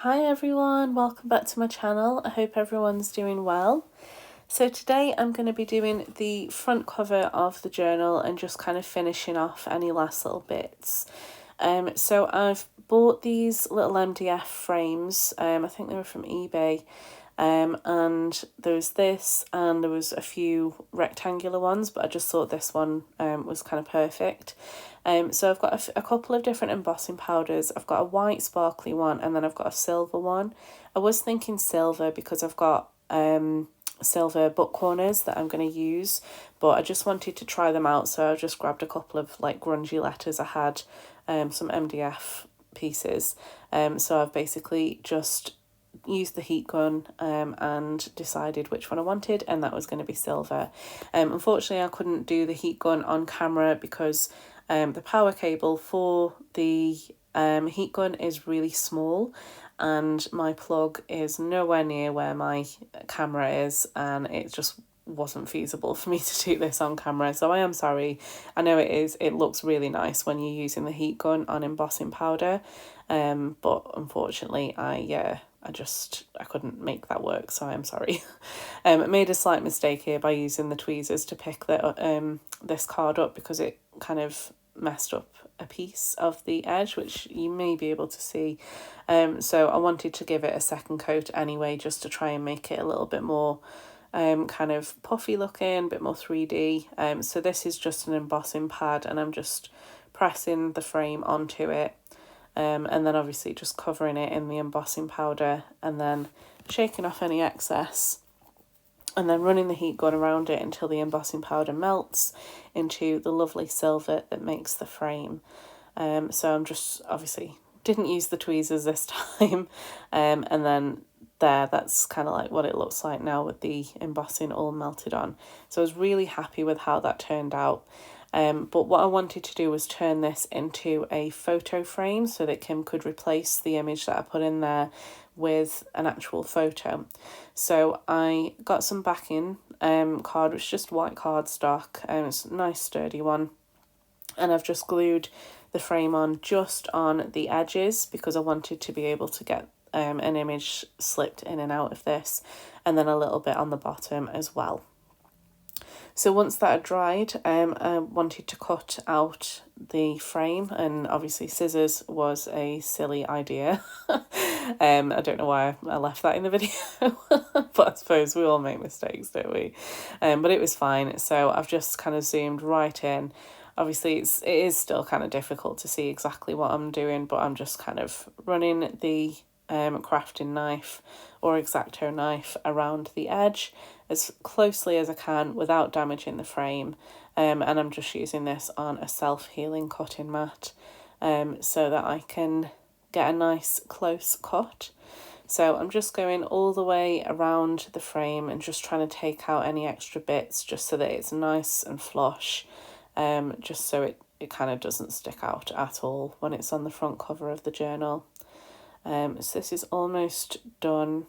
Hi everyone, welcome back to my channel. I hope everyone's doing well. So today I'm going to be doing the front cover of the journal and just kind of finishing off any last little bits. So I've bought these little MDF frames, I think they were from eBay, and there was this and there was a few rectangular ones, but I just thought this one was kind of perfect. So I've got a couple of different embossing powders. I've got a white sparkly one and then I've got a silver one. I was thinking silver because I've got silver book corners that I'm going to use, but I just wanted to try them out, so I just grabbed a couple of like grungy letters I had, some MDF pieces. So I've basically just used the heat gun and decided which one I wanted, and that was going to be silver. Unfortunately I couldn't do the heat gun on camera because the power cable for the heat gun is really small and my plug is nowhere near where my camera is, and it just wasn't feasible for me to do this on camera, so I am sorry. I know it looks really nice when you're using the heat gun on embossing powder, but unfortunately I couldn't make that work, so I'm sorry. I made a slight mistake here by using the tweezers to pick this card up because it kind of messed up a piece of the edge, which you may be able to see. So I wanted to give it a second coat anyway, just to try and make it a little bit more kind of puffy looking, a bit more 3D. So this is just an embossing pad and I'm just pressing the frame onto it, and then obviously just covering it in the embossing powder and then shaking off any excess and then running the heat gun around it until the embossing powder melts into the lovely silver that makes the frame. So I'm just obviously didn't use the tweezers this time, and then that's kind of like what it looks like now with the embossing all melted on. So I was really happy with how that turned out. But what I wanted to do was turn this into a photo frame so that Kim could replace the image that I put in there with an actual photo. So I got some backing card, which is just white cardstock, and it's a nice sturdy one, and I've just glued the frame on just on the edges because I wanted to be able to get an image slipped in and out of this, and then a little bit on the bottom as well. So once that had dried, I wanted to cut out the frame, and obviously scissors was a silly idea. I don't know why I left that in the video, but I suppose we all make mistakes, don't we? But it was fine. So I've just kind of zoomed right in. Obviously it is still kind of difficult to see exactly what I'm doing, but I'm just kind of running the crafting knife or X-Acto knife around the edge as closely as I can without damaging the frame, and I'm just using this on a self-healing cutting mat so that I can get a nice close cut. So I'm just going all the way around the frame and just trying to take out any extra bits just so that it's nice and flush, just so it kind of doesn't stick out at all when it's on the front cover of the journal. So this is almost done,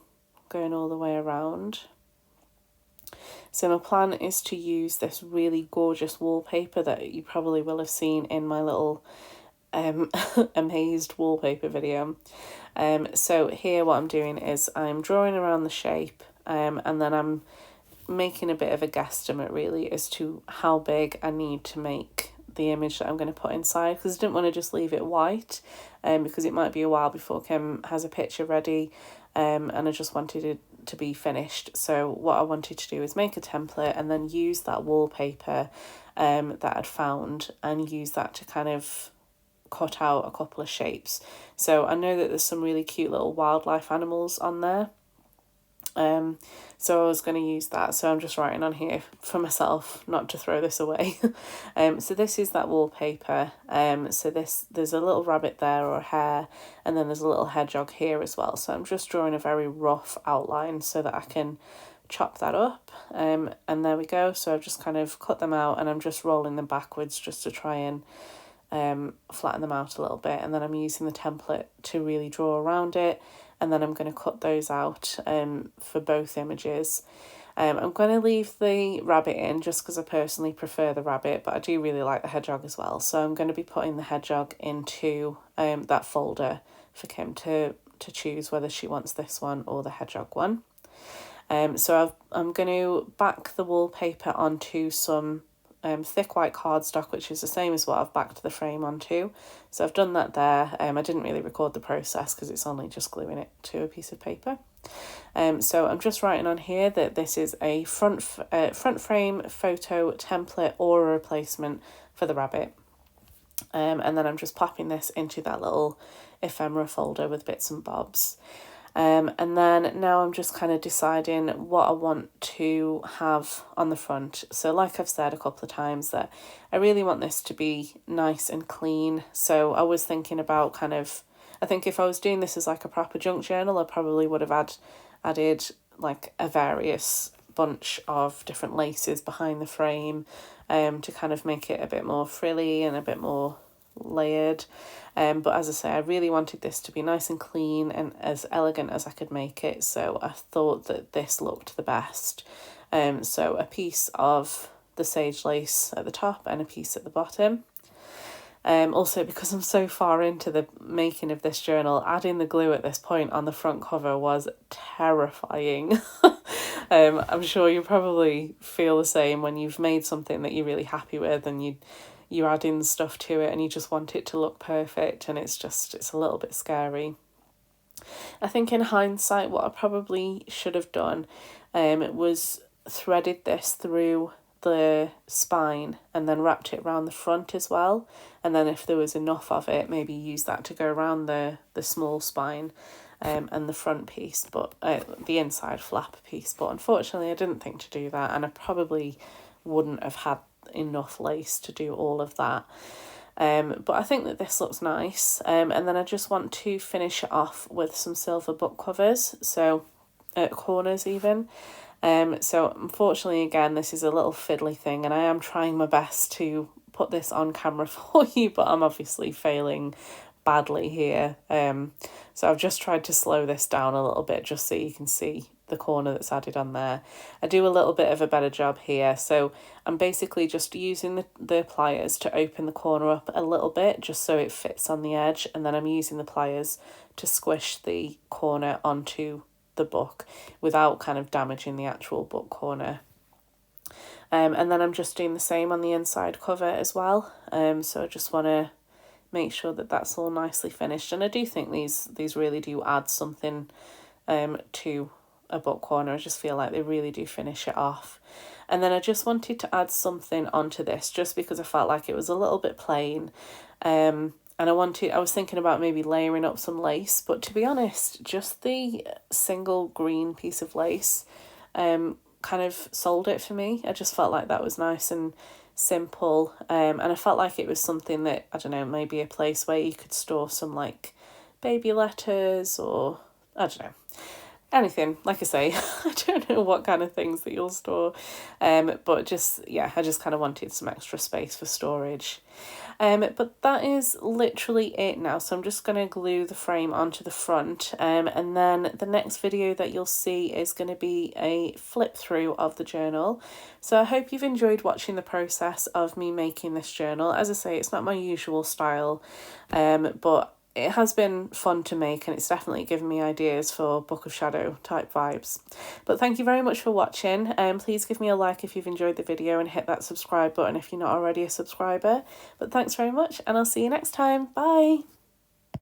going all the way around. So my plan is to use this really gorgeous wallpaper that you probably will have seen in my little amazed wallpaper video. So here what I'm doing is I'm drawing around the shape, and then I'm making a bit of a guesstimate really as to how big I need to make the image that I'm going to put inside, because I didn't want to just leave it white, because it might be a while before Kim has a picture ready, and I just wanted it to be finished. So what I wanted to do is make a template and then use that wallpaper that I'd found and use that to kind of cut out a couple of shapes. So I know that there's some really cute little wildlife animals on there. So I was going to use that, so I'm just writing on here for myself not to throw this away. So this is that wallpaper. So there's a little rabbit there or a hare, and then there's a little hedgehog here as well. So I'm just drawing a very rough outline so that I can chop that up, and there we go. So I've just kind of cut them out and I'm just rolling them backwards just to try and flatten them out a little bit, and then I'm using the template to really draw around it, and then I'm going to cut those out for both images. I'm going to leave the rabbit in just because I personally prefer the rabbit, but I do really like the hedgehog as well, so I'm going to be putting the hedgehog into that folder for Kim to to choose whether she wants this one or the hedgehog one. So I'm going to back the wallpaper onto some thick white cardstock, which is the same as what I've backed the frame onto. So I've done that there. I didn't really record the process because it's only just gluing it to a piece of paper. So I'm just writing on here that this is a front frame photo template or a replacement for the rabbit. And then I'm just popping this into that little ephemera folder with bits and bobs. And then now I'm just kind of deciding what I want to have on the front. So like I've said a couple of times, that I really want this to be nice and clean. So I was thinking about I think if I was doing this as like a proper junk journal, I probably would have added like a various bunch of different laces behind the frame to kind of make it a bit more frilly and a bit more layered. But as I say, I really wanted this to be nice and clean and as elegant as I could make it, so I thought that this looked the best. So a piece of the sage lace at the top and a piece at the bottom. Also, because I'm so far into the making of this journal, adding the glue at this point on the front cover was terrifying. I'm sure you probably feel the same when you've made something that you're really happy with and you add in stuff to it and you just want it to look perfect, and it's a little bit scary. I think in hindsight what I probably should have done was threaded this through the spine and then wrapped it around the front as well, and then if there was enough of it, maybe use that to go around the small spine and the front piece, but the inside flap piece. But unfortunately I didn't think to do that, and I probably wouldn't have had enough lace to do all of that. But I think that this looks nice, and then I just want to finish it off with some silver book covers, so at corners even. So unfortunately, again, this is a little fiddly thing, and I am trying my best to put this on camera for you, but I'm obviously failing badly here. So I've just tried to slow this down a little bit just so you can see the corner that's added on there. I do a little bit of a better job here, so I'm basically just using the pliers to open the corner up a little bit just so it fits on the edge, and then I'm using the pliers to squish the corner onto the book without kind of damaging the actual book corner. And then I'm just doing the same on the inside cover as well. So I just want to make sure that that's all nicely finished, and I do think these really do add something to a book corner. I just feel like they really do finish it off. And then I just wanted to add something onto this just because I felt like it was a little bit plain, and I was thinking about maybe layering up some lace, but to be honest, just the single green piece of lace kind of sold it for me. I just felt like that was nice and simple, and I felt like it was something that, I don't know, maybe a place where you could store some like baby letters or I don't know, anything. Like I say, I don't know what kind of things that you'll store, but just, yeah, I just kind of wanted some extra space for storage. But that is literally it now, so I'm just going to glue the frame onto the front, and then the next video that you'll see is going to be a flip through of the journal. So I hope you've enjoyed watching the process of me making this journal. As I say, it's not my usual style, but it has been fun to make, and it's definitely given me ideas for Book of Shadow type vibes. But thank you very much for watching, and please give me a like if you've enjoyed the video and hit that subscribe button if you're not already a subscriber. But thanks very much, and I'll see you next time. Bye!